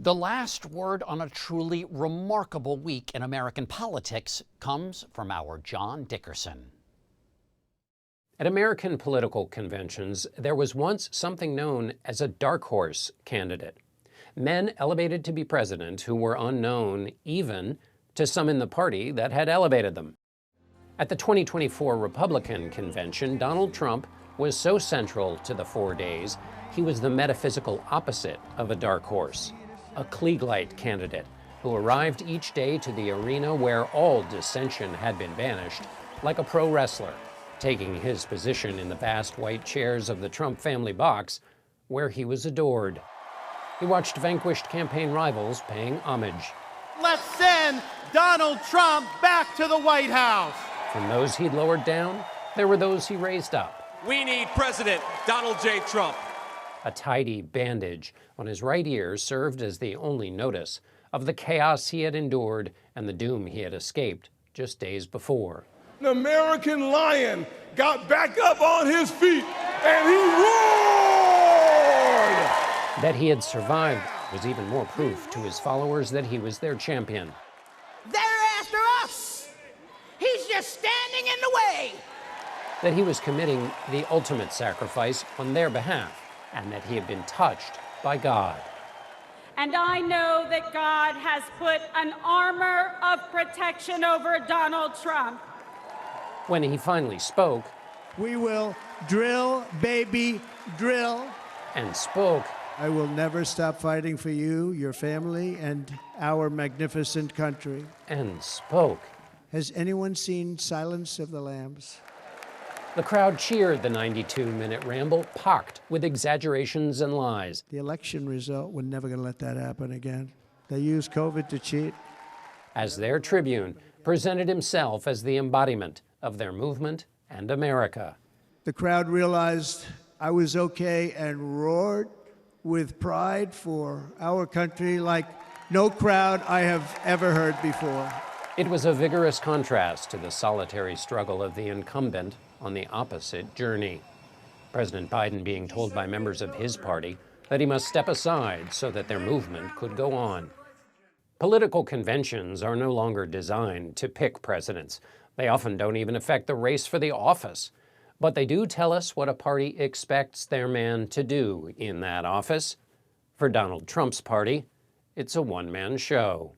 The last word on a truly remarkable week in American politics comes from our John Dickerson. At American political conventions, there was once something known as a dark horse candidate. Men elevated to be president who were unknown even to some in the party that had elevated them. At the 2024 Republican convention, Donald Trump was so central to the 4 days, he was the metaphysical opposite of a dark horse. A Klieg-lite candidate who arrived each day to the arena where all dissension had been banished, like a pro wrestler, taking his position in the vast white chairs of the Trump family box, where he was adored. He watched vanquished campaign rivals paying homage. Let's send Donald Trump back to the White House. From those he'd lowered down, there were those he raised up. We need President Donald J. Trump. A tidy bandage on his right ear served as the only notice of the chaos he had endured and the doom he had escaped just days before. An American lion got back up on his feet and he roared! That he had survived was even more proof to his followers that he was their champion. They're after us! He's just standing in the way! That he was committing the ultimate sacrifice on their behalf, and that he had been touched by God. And I know that God has put an armor of protection over Donald Trump. When he finally spoke, we will drill, baby, drill. And spoke, I will never stop fighting for you, your family, and our magnificent country. And spoke. Has anyone seen Silence of the Lambs? The crowd cheered the 92-minute ramble, pocked with exaggerations and lies. The election result, we're never going to let that happen again. They used COVID to cheat. As their tribune presented himself as the embodiment of their movement and America. The crowd realized I was okay and roared with pride for our country like no crowd I have ever heard before. It was a vigorous contrast to the solitary struggle of the incumbent on the opposite journey. President Biden being told by members of his party that he must step aside so that their movement could go on. Political conventions are no longer designed to pick presidents. They often don't even affect the race for the office. But they do tell us what a party expects their man to do in that office. For Donald Trump's party, it's a one-man show.